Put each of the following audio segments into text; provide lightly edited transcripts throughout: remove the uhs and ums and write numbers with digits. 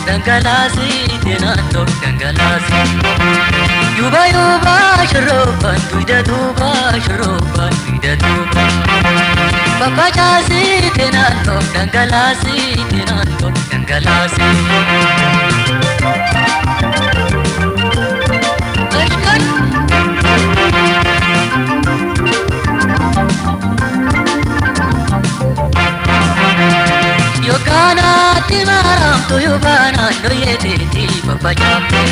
dangalasi tenanto dangalasi yuba yuba shroban tuida duba shroban tuida duba papa chasi tenanto dangalasi dangalasi Yogana timaram to yogana no yeti papa chape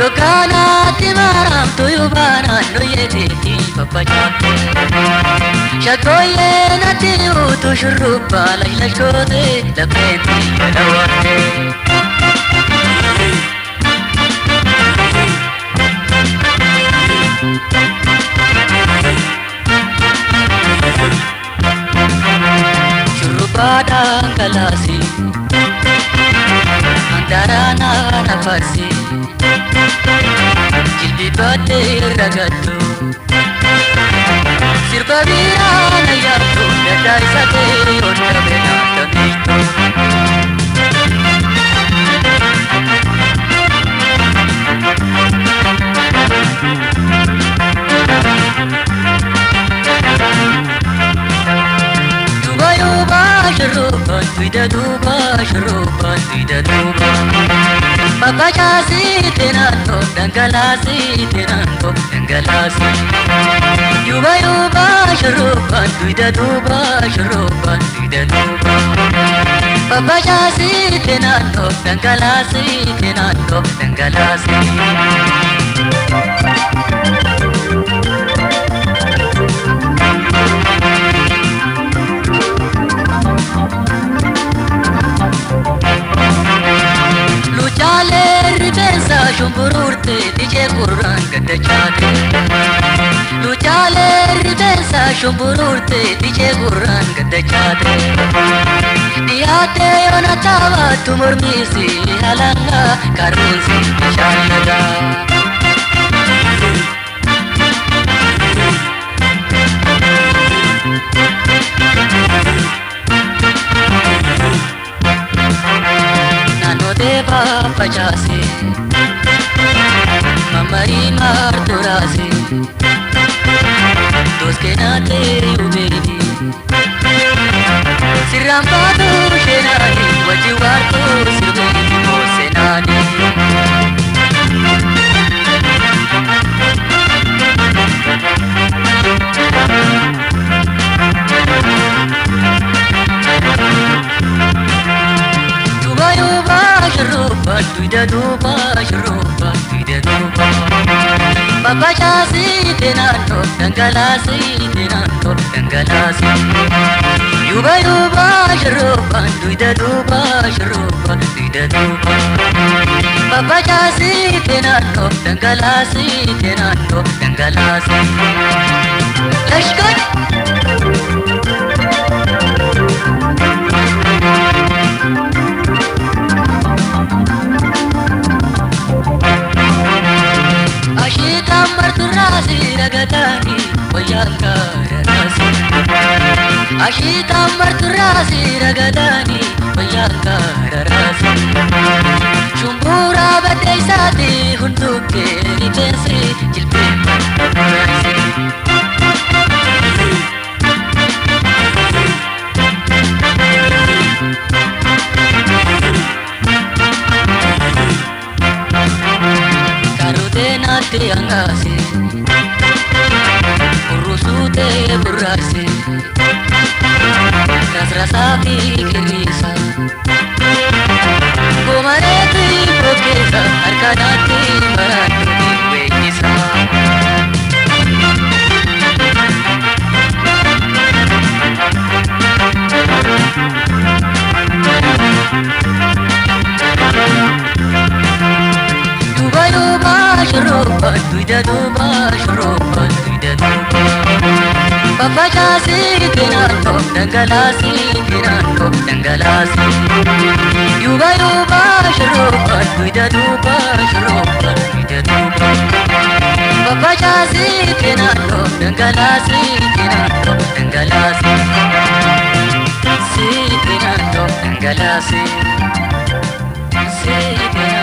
Yogana timaram to yogana no yeti papa chape Shakoye na tiu to shrupa la shode la peti la wate Dangalasi Andarana nafasi Jilbi bate ragatu Sirba virana yatu Dadai sate otabena tamito Shroban tuida duba shroban tuida duba Papa chasi tenanto dangalasi Yuba yuba shroban tuida duba shroban tuida duba Papa chasi tenanto dangalasi Luchale ripensa shumbururte dije kurran gadachate Luchale ripensa shumbururte dije kurran gadachate Diyate yonatawa tumurmisi halanga karunsi shalaga Deva pachasi Mamari marturasi Dos que nate ubedi Sirampadu shenani Wajiwartu sirgeni mosenani Shroban tuida duba shroban tuida duba Papa chasi tenanto dangalasi Yuba yuba shroban tuida duba shroban tuida duba Papa chasi tenanto dangalasi Lashkar Ashita marturasi ragadani Bayangkara rasi Ashita marturasi ragadani Bayangkara rasi Shumbura badai sati hunduke ripensi jilpe rasi Nate angasi Urusute burasi Rasrasapi kirisa Gomareti prokesa Arkanati maratu wekisa Yuba yuba shroban tuida duba shroban tuida duba Papa chasi tenanto dangalasi Yuba yuba shroban tuida duba shroban tuida duba Papa chasi tenanto dangalasi Si tenanto dhangalase seete